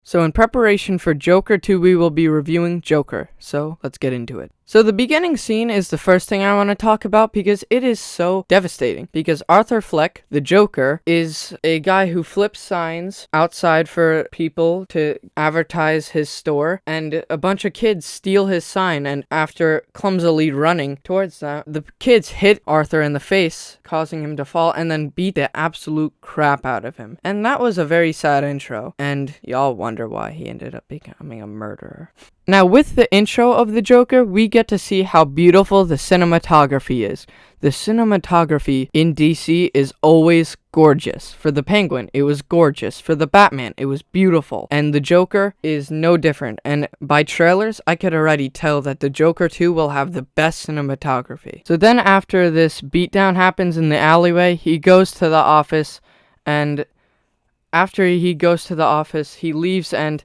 So in preparation for Joker 2, we will be reviewing Joker. So let's get into it. So the beginning scene is the first thing I want to talk about because it is so devastating. Because Arthur Fleck, the Joker, is a guy who flips signs outside for people to advertise his store, and a bunch of kids steal his sign, and after clumsily running towards them, the kids hit Arthur in the face, causing him to fall, and then beat the absolute crap out of him. And that was a very sad intro, and y'all wonder why he ended up becoming a murderer. Now, with the intro of the Joker, we get to see how beautiful the cinematography is. The cinematography in DC is always gorgeous. For the Penguin, it was gorgeous. For the Batman, it was beautiful. And the Joker is no different. And by trailers, I could already tell that the Joker 2 will have the best cinematography. So then after this beatdown happens in the alleyway, he goes to the office, and after he goes to the office, he leaves and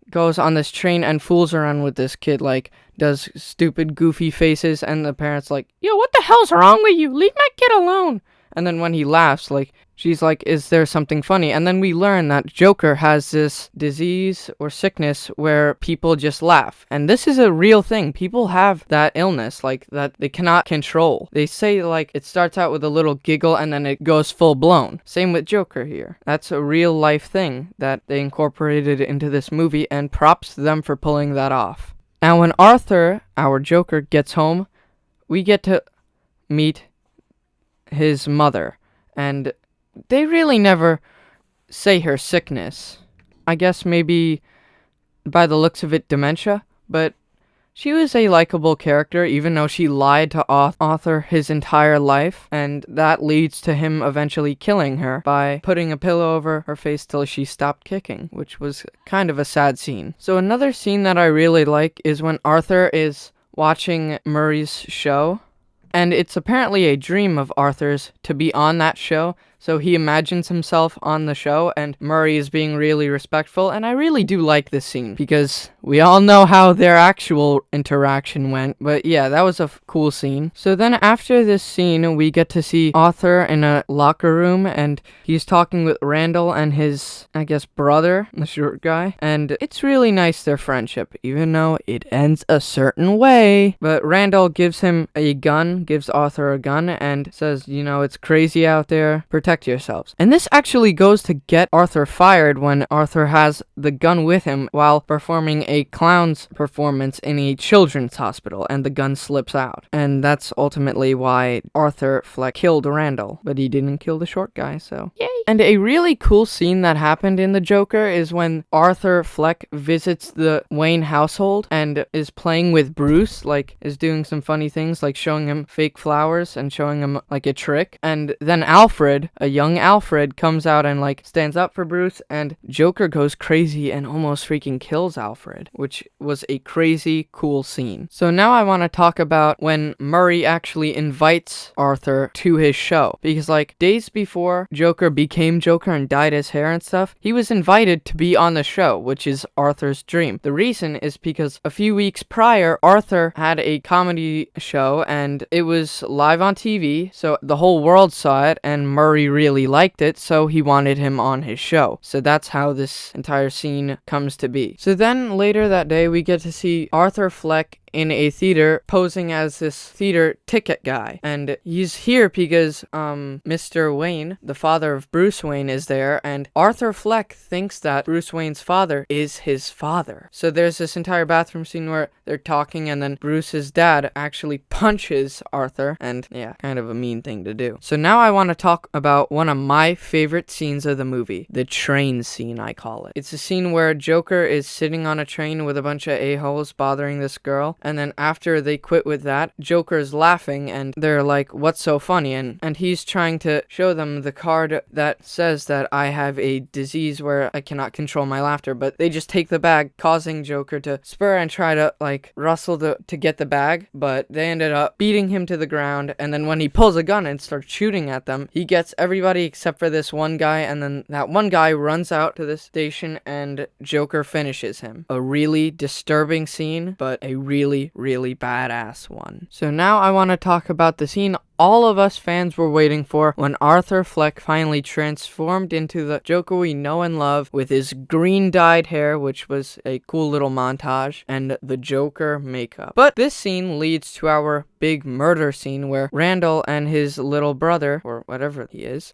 goes on this train and fools around with this kid, like, does stupid, goofy faces, and the parents like, yo, what the hell's wrong with you? Leave my kid alone. And then when he laughs, like, she's like, is there something funny? And then we learn that Joker has this disease or sickness where people just laugh. And this is a real thing. People have that illness, like, that they cannot control. They say, like, it starts out with a little giggle and then it goes full blown. Same with Joker here. That's a real life thing that they incorporated into this movie, and props to them for pulling that off. Now, when Arthur, our Joker, gets home, we get to meet his mother, and they really never say her sickness. I guess maybe by the looks of it, dementia, but she was a likable character, even though she lied to Arthur his entire life, and that leads to him eventually killing her by putting a pillow over her face till she stopped kicking, which was kind of a sad scene. So another scene that I really like is when Arthur is watching Murray's show, and it's apparently a dream of Arthur's to be on that show, so he imagines himself on the show, and Murray is being really respectful, and I really do like this scene, because we all know how their actual interaction went, but yeah, that was a cool scene. So then after this scene, we get to see Arthur in a locker room, and he's talking with Randall and his, I guess, brother, the short guy, and it's really nice, their friendship, even though it ends a certain way. But Randall gives him a gun, gives Arthur a gun, and says, you know, it's crazy out there, protect yourselves. And this actually goes to get Arthur fired when Arthur has the gun with him while performing a clown's performance in a children's hospital, and the gun slips out. And that's ultimately why Arthur Fleck killed Randall, but he didn't kill the short guy, so yay! And a really cool scene that happened in The Joker is when Arthur Fleck visits the Wayne household and is playing with Bruce, like, is doing some funny things, like showing him fake flowers and showing him, like, a trick. And then Alfred, a young Alfred, comes out and, like, stands up for Bruce, and Joker goes crazy and almost freaking kills Alfred, which was a crazy cool scene. So now I want to talk about when Murray actually invites Arthur to his show, because, like, days before Joker became Joker and dyed his hair and stuff, he was invited to be on the show, which is Arthur's dream. The reason is because a few weeks prior, Arthur had a comedy show, and it was live on TV, so the whole world saw it, and Murray really liked it, so he wanted him on his show. So that's how this entire scene comes to be. So then later that day, we get to see Arthur Fleck in a theater posing as this theater ticket guy, and he's here because Mr. Wayne, the father of Bruce Wayne, is there, and Arthur Fleck thinks that Bruce Wayne's father is his father. So there's this entire bathroom scene where they're talking, and then Bruce's dad actually punches Arthur, and yeah, kind of a mean thing to do. So now I want to talk about one of my favorite scenes of the movie, the train scene, I call it. It's a scene where Joker is sitting on a train with a bunch of a-holes bothering this girl, and then after they quit with that, Joker's laughing, and they're like, what's so funny? And he's trying to show them the card that says that I have a disease where I cannot control my laughter, but they just take the bag, causing Joker to spur and try to, like, rustle to get the bag, but they ended up beating him to the ground, and then when he pulls a gun and starts shooting at them, he gets everybody except for this one guy, and then that one guy runs out to the station, and Joker finishes him. A really disturbing scene, but a really badass one. So now I want to talk about the scene all of us fans were waiting for when Arthur Fleck finally transformed into the Joker we know and love with his green dyed hair, which was a cool little montage, and the Joker makeup. But this scene leads to our big murder scene where Randall and his little brother, or whatever he is,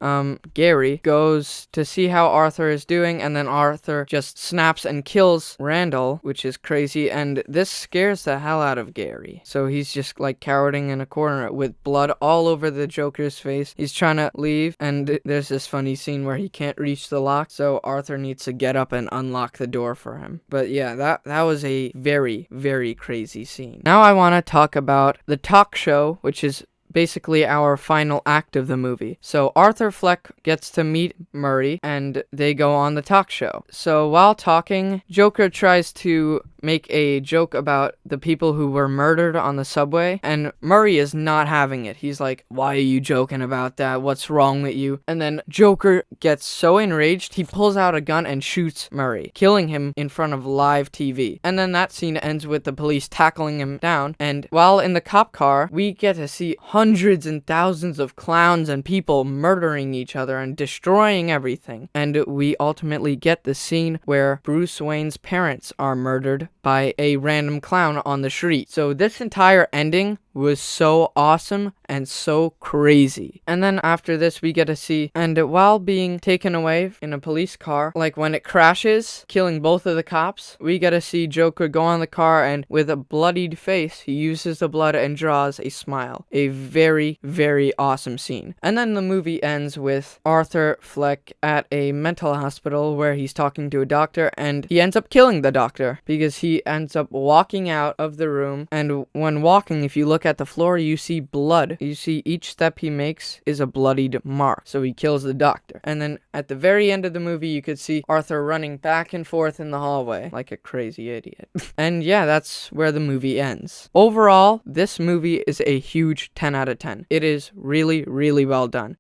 Gary, goes to see how Arthur is doing, and then Arthur just snaps and kills Randall, which is crazy, and this scares the hell out of Gary. So he's just like cowering in a corner with blood all over the Joker's face. He's trying to leave, and there's this funny scene where he can't reach the lock, so Arthur needs to get up and unlock the door for him. But yeah, that was a very, very crazy scene. Now I want to talk about the talk show, which is basically our final act of the movie. So Arthur Fleck gets to meet Murray and they go on the talk show. So while talking, Joker tries to make a joke about the people who were murdered on the subway, and Murray is not having it. He's like, "Why are you joking about that? What's wrong with you?" And then Joker gets so enraged, he pulls out a gun and shoots Murray, killing him in front of live TV. And then that scene ends with the police tackling him down, and while in the cop car, we get to see hundreds and thousands of clowns and people murdering each other and destroying everything. And we ultimately get the scene where Bruce Wayne's parents are murdered by a random clown on the street. So this entire ending was so awesome and so crazy. And then after this we get to see, and while being taken away in a police car, like when it crashes, killing both of the cops, we get to see Joker go on the car, and with a bloodied face, he uses the blood and draws a smile. A very, very awesome scene. And then the movie ends with Arthur Fleck at a mental hospital where he's talking to a doctor, and he ends up killing the doctor because he ends up walking out of the room, and when walking, if you look at the floor, you see blood. You see each step he makes is a bloodied mark. So he kills the doctor. And then at the very end of the movie, you could see Arthur running back and forth in the hallway like a crazy idiot. And yeah, that's where the movie ends. Overall, this movie is a huge 10 out of 10. It is really, really well done.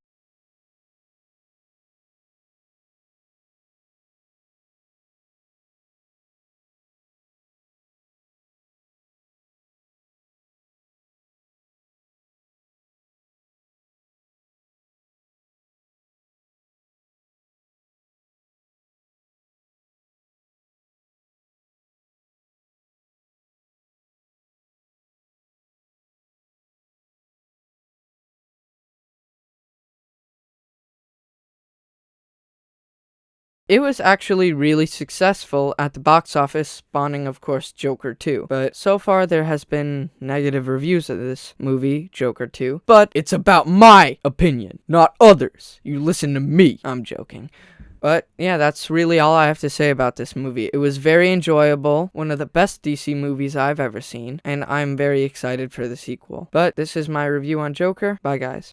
It was actually really successful at the box office, spawning, of course, Joker 2. But so far, there has been negative reviews of this movie, Joker 2. But it's about my opinion, not others. You listen to me. I'm joking. But yeah, that's really all I have to say about this movie. It was very enjoyable, one of the best DC movies I've ever seen, and I'm very excited for the sequel. But this is my review on Joker. Bye, guys.